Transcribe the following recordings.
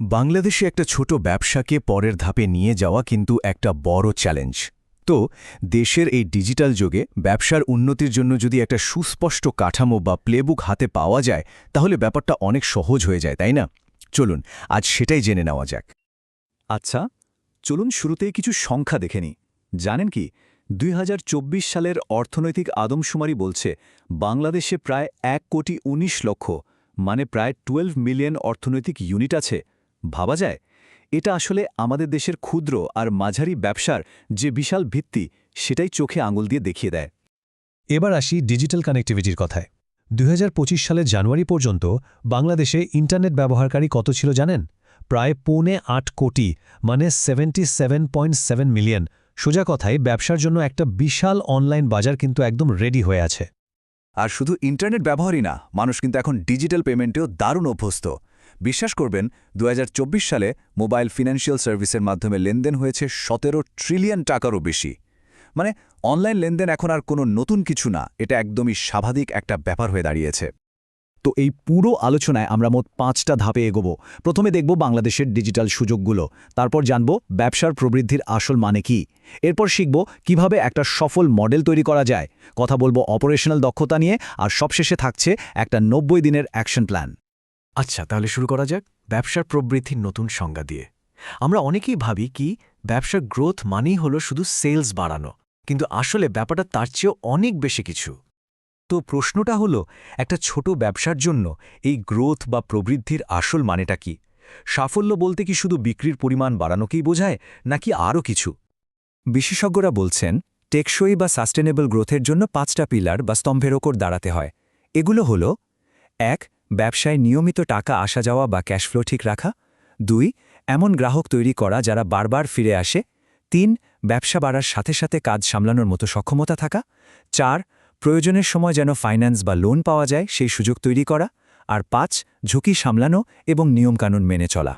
বাংলাদেশে একটা ছোট ব্যবসাকে পরের ধাপে নিয়ে যাওয়া কিন্তু একটা বড় চ্যালেঞ্জ। তো দেশের এই ডিজিটাল যুগে ব্যবসার উন্নতির জন্য যদি একটা সুস্পষ্ট কাঠামো বা প্লেবুক হাতে পাওয়া যায় তাহলে ব্যাপারটা অনেক সহজ হয়ে যায়, তাই না? চলুন আজ সেটাই জেনে নেওয়া যাক। আচ্ছা, চলুন শুরুতেই কিছু সংখ্যা দেখে নিই। জানেন কি, ২০২৪ সালের অর্থনৈতিক আদমশুমারি বলছে বাংলাদেশে প্রায় ১,১৯,০০,০০০, মানে প্রায় 12 মিলিয়ন অর্থনৈতিক ইউনিট আছে। ভাবা যায়, এটা আসলে আমাদের দেশের ক্ষুদ্র আর মাঝারি ব্যবসার যে বিশাল ভিত্তি, সেটাই চোখে আঙুল দিয়ে দেখিয়ে দেয়। এবার আসি ডিজিটাল কানেক্টিভিটির কথায়। ২০২৫ সালের জানুয়ারি পর্যন্ত বাংলাদেশে ইন্টারনেট ব্যবহারকারী কত ছিল জানেন? প্রায় ৮.৫ কোটি, মানে 77.7 মিলিয়ন। সোজা কথায় ব্যবসার জন্য একটা বিশাল অনলাইন বাজার কিন্তু একদম রেডি হয়ে আছে। আর শুধু ইন্টারনেট ব্যবহারই না, মানুষ কিন্তু এখন ডিজিটাল পেমেন্টেও দারুণ অভ্যস্ত। বিশ্বাস করবেন, ২০২৪ সালে মোবাইল ফিনান্সিয়াল সার্ভিসের মাধ্যমে লেনদেন হয়েছে ১৭ ট্রিলিয়ন টাকারও বেশি। মানে অনলাইন লেনদেন এখন আর কোনো নতুন কিছু না, এটা একদমই স্বাভাবিক একটা ব্যাপার হয়ে দাঁড়িয়েছে। তো এই পুরো আলোচনায় আমরা মোট ৫টা ধাপে এগোবো। প্রথমে দেখব বাংলাদেশের ডিজিটাল সুযোগগুলো, তারপর জানব ব্যবসার প্রবৃদ্ধির আসল মানে কি, এরপর শিখব কিভাবে একটা সফল মডেল তৈরি করা যায়, কথা বলবো অপারেশনাল দক্ষতা নিয়ে, আর সবশেষে থাকছে একটা ৯০ দিনের অ্যাকশন প্ল্যান। আচ্ছা, তাহলে শুরু করা যাক ব্যবসার প্রবৃদ্ধির নতুন সংজ্ঞা দিয়ে। আমরা অনেকেই ভাবি কি ব্যবসার গ্রোথ মানেই হলো শুধু সেলস বাড়ানো, কিন্তু আসলে ব্যাপারটা তার চেয়েও অনেক বেশি কিছু। তো প্রশ্নটা হলো, একটা ছোট ব্যবসার জন্য এই গ্রোথ বা প্রবৃদ্ধির আসল মানেটা কি? সাফল্য বলতে কি শুধু বিক্রির পরিমাণ বাড়ানোকেই বোঝায়, নাকি আরও কিছু? বিশেষজ্ঞরা বলছেন, টেকসই বা সাস্টেনেবল গ্রোথের জন্য ৫টা পিলার বা স্তম্ভের ওপর দাঁড়াতে হয়। এগুলো হলো: ১. ব্যবসায় নিয়মিত টাকা আসা যাওয়া বা ক্যাশফ্লো ঠিক রাখা। ২. এমন গ্রাহক তৈরি করা যারা বারবার ফিরে আসে। ৩. ব্যবসা বাড়ার সাথে সাথে কাজ সামলানোর মতো সক্ষমতা থাকা। ৪. প্রয়োজনের সময় যেন ফাইন্যান্স বা লোন পাওয়া যায় সেই সুযোগ তৈরি করা। আর ৫. ঝুঁকি সামলানো এবং নিয়মকানুন মেনে চলা।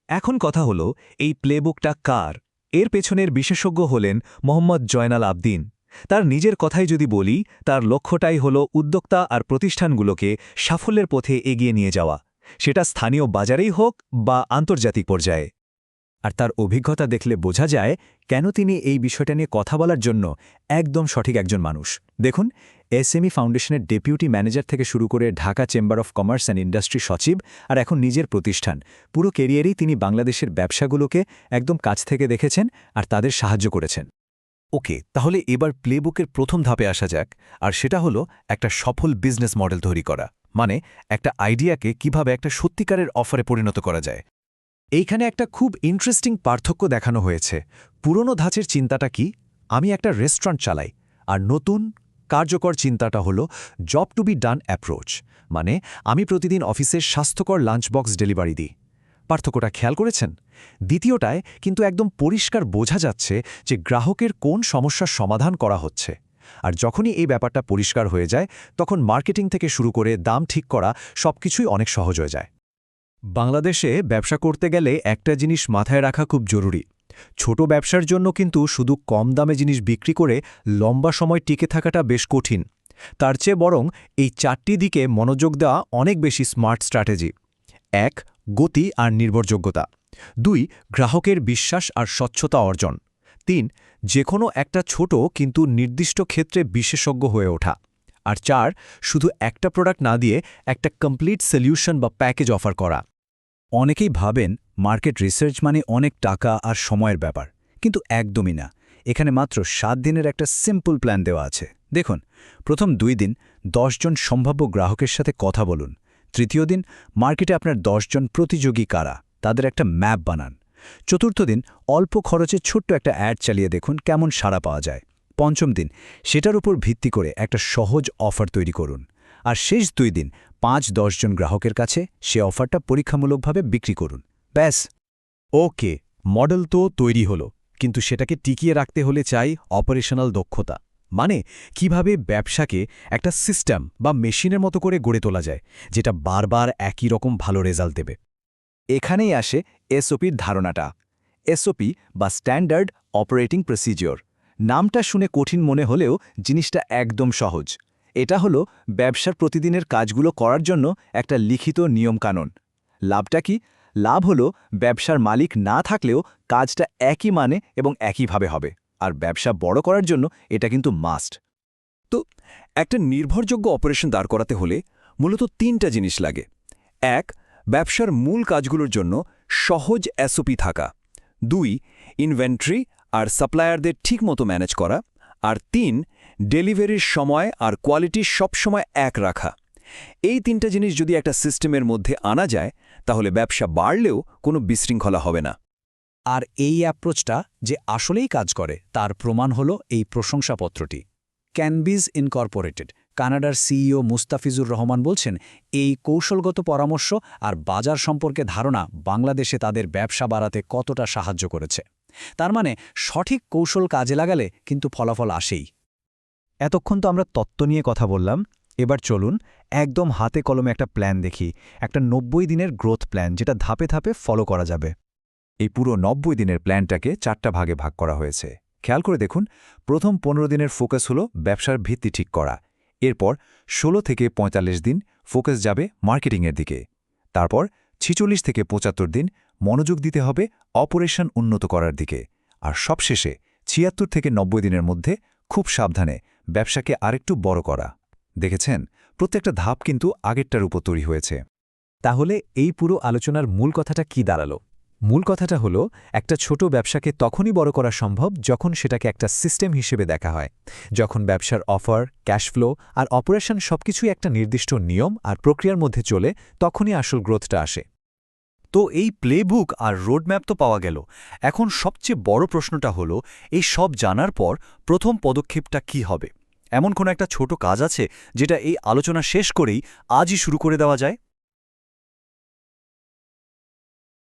এখন কথা হলো, এই প্লেবুকটা কার? এর পেছনের বিশেষজ্ঞ হলেন মোহাম্মদ জয়নাল আবদিন। তার নিজের কথাই যদি বলি, তার লক্ষ্যটাই হল উদ্যোক্তা আর প্রতিষ্ঠানগুলোকে সাফল্যের পথে এগিয়ে নিয়ে যাওয়া, সেটা স্থানীয় বাজারেই হোক বা আন্তর্জাতিক পর্যায়ে। আর তার অভিজ্ঞতা দেখলে বোঝা যায় কেন তিনি এই বিষয়টা নিয়ে কথা বলার জন্য একদম সঠিক একজন মানুষ। দেখুন, এসএমই ফাউন্ডেশনের ডেপুটি ম্যানেজার থেকে শুরু করে Dhaka chamber of commerce and industry সচিব, আর এখন নিজের প্রতিষ্ঠান, পুরো ক্যারিয়ারেই তিনি বাংলাদেশের ব্যবসাগুলোকে একদম কাছ থেকে দেখেছেন আর তাদের সাহায্য করেছেন। ওকে, তাহলে এবার প্লেবুকের প্রথম ধাপে আসা যাক, আর সেটা হলো একটা সফল বিজনেস মডেল তৈরি করা, মানে একটা আইডিয়াকে কিভাবে একটা সত্যিকারের অফারে পরিণত করা যায়। এইখানে একটা খুব ইন্টারেস্টিং পার্থক্য দেখানো হয়েছে। পুরনো ধাঁচের চিন্তাটা কি, আমি একটা রেস্টুরেন্ট চালাই, আর নতুন কার্যকর চিন্তাটা হলো job to be done approach, মানে আমি প্রতিদিন অফিসের স্বাস্থ্যকর লাঞ্চ বক্স ডেলিভারি দিই। পার্থক্যটা খেয়াল করেছেন? দ্বিতীয়টায় কিন্তু একদম পরিষ্কার বোঝা যাচ্ছে যে গ্রাহকের কোন সমস্যার সমাধান করা হচ্ছে। আর যখনই এই ব্যাপারটা পরিষ্কার হয়ে যায়, তখন মার্কেটিং থেকে শুরু করে দাম ঠিক করা সবকিছুই অনেক সহজ হয়ে যায়। বাংলাদেশে ব্যবসা করতে গেলে একটা জিনিস মাথায় রাখা খুব জরুরি। ছোট ব্যবসার জন্য কিন্তু শুধু কম দামে জিনিস বিক্রি করে লম্বা সময় টিকে থাকাটা বেশ কঠিন। তার চেয়ে বরং এই ৪টি দিকে মনোযোগ দেওয়া অনেক বেশি স্মার্ট স্ট্র্যাটেজি। ১. গতি আর নির্ভরযোগ্যতা। ২. গ্রাহকের বিশ্বাস আর স্বচ্ছতা অর্জন। ৩. যেকোনো একটা ছোট কিন্তু নির্দিষ্ট ক্ষেত্রে বিশেষজ্ঞ হয়ে ওঠা। আর ৪. শুধু একটা প্রোডাক্ট না দিয়ে একটা কমপ্লিট সলিউশন বা প্যাকেজ অফার করা। অনেকেই ভাবেন মার্কেট রিসার্চ মানে অনেক টাকা আর সময়ের ব্যাপার, কিন্তু একদমই না। এখানে মাত্র ৭ দিনের একটা সিম্পল প্ল্যান দেওয়া আছে। দেখুন, প্রথম ২ দিন ১০ জন সম্ভাব্য গ্রাহকের সাথে কথা বলুন। তৃতীয় দিন মার্কেটে আপনার ১০ জন প্রতিযোগী কারা, তাদের একটা ম্যাপ বানান। চতুর্থ দিন অল্প খরচে ছোট্ট একটা অ্যাড চালিয়ে দেখুন কেমন সাড়া পাওয়া যায়। পঞ্চম দিন সেটার উপর ভিত্তি করে একটা সহজ অফার তৈরি করুন। আর শেষ ২ দিন ৫-১০ জন গ্রাহকের কাছে সে অফারটা পরীক্ষামূলকভাবে বিক্রি করুন। ব্যাস। ওকে, মডেল তো তৈরি হলো, কিন্তু সেটাকে টিকিয়ে রাখতে হলে চাই অপারেশনাল দক্ষতা। মানে কিভাবে ব্যবসাকে একটা সিস্টেম বা মেশিনের মতো করে গড়ে তোলা যায়, যেটা বারবার একই রকম ভালো রেজাল্ট দেবে। এখানেই আসে এসওপির ধারণাটা। এসওপি বা স্ট্যান্ডার্ড অপারেটিং প্রসিজিওর। নামটা শুনে কঠিন মনে হলেও জিনিসটা একদম সহজ। এটা হলো ব্যবসার প্রতিদিনের কাজগুলো করার জন্য একটা লিখিত নিয়মকানুন। লাভটা কি? লাভ হলো ব্যবসার মালিক না থাকলেও কাজটা একই মানে এবং একইভাবে হবে, আর ব্যবসা বড় করার জন্য এটা কিন্তু মাস্ট। তো একটা নির্ভরযোগ্য অপারেশন দাঁড় করাতে হলে মূলত 3টা জিনিস লাগে। 1. ব্যবসার মূল কাজগুলোর জন্য সহজ এসওপি থাকা। 2. ইনভেন্টরি আর সাপ্লায়ারদের ঠিকমতো ম্যানেজ করা। আর 3. ডেলিভারির সময় আর কোয়ালিটি সবসময় এক রাখা। এই 3টা জিনিস যদি একটা সিস্টেমের মধ্যে আনা যায়, তাহলে ব্যবসা বাড়লেও কোনো বিশৃঙ্খলা হবে না। আর এই অ্যাপ্রোচটা যে আসলেই কাজ করে তার প্রমাণ হলো এই প্রশংসাপত্রটি। ক্যানবিজ ইনকর্পোরেটেড কানাডার সিইও মুস্তাফিজুর রহমান বলছেন, এই কৌশলগত পরামর্শ আর বাজার সম্পর্কে ধারণা বাংলাদেশে তাদের ব্যবসা বাড়াতে কতটা সাহায্য করেছে। তার মানে সঠিক কৌশল কাজে লাগালে কিন্তু ফলাফল আসেই। এতক্ষণ তো আমরা তত্ত্ব নিয়ে কথা বললাম, এবার চলুন একদম হাতে কলমে একটা প্ল্যান দেখি, একটা 90 দিনের গ্রোথ প্ল্যান যেটা ধাপে ধাপে ফলো করা যাবে। এই পুরো 90 দিনের প্ল্যানটাকে 4টা ভাগে ভাগ করা হয়েছে। খেয়াল করে দেখুন, প্রথম 15 দিনের ফোকাস হলো ব্যবসার ভিত্তি ঠিক করা। এরপর 16 থেকে 45 দিন ফোকাস যাবে মার্কেটিংয়ের দিকে। তারপর 46 থেকে 75 দিন মনোযোগ দিতে হবে অপারেশন উন্নত করার দিকে। আর সবশেষে 76 থেকে 90 দিনের মধ্যে খুব সাবধানে ব্যবসাকে আরেকটু বড় করা। দেখেছেন, প্রত্যেকটা ধাপ কিন্তু আগেরটার উপর তৈরি হয়েছে। তাহলে এই পুরো আলোচনার মূল কথাটা কি দাঁড়ালো? মূল কথাটা হলো, একটা ছোট ব্যবসাকে তখনই বড় করা সম্ভব যখন সেটাকে একটা সিস্টেম হিসেবে দেখা হয়, যখন ব্যবসার অফার, ক্যাশফ্লো আর অপারেশন সবকিছুই একটা নির্দিষ্ট নিয়ম আর প্রক্রিয়ার মধ্যে চলে, তখনই আসল গ্রোথটা আসে। তো এই প্লেবুক আর রোডম্যাপ তো পাওয়া গেল। এখন সবচেয়ে বড় প্রশ্নটা হলো, এই সব জানার পর প্রথম পদক্ষেপটা কি হবে? এমন কোনো একটা ছোট কাজ আছে যেটা এই আলোচনা শেষ করেই আজই শুরু করে দেওয়া যায়?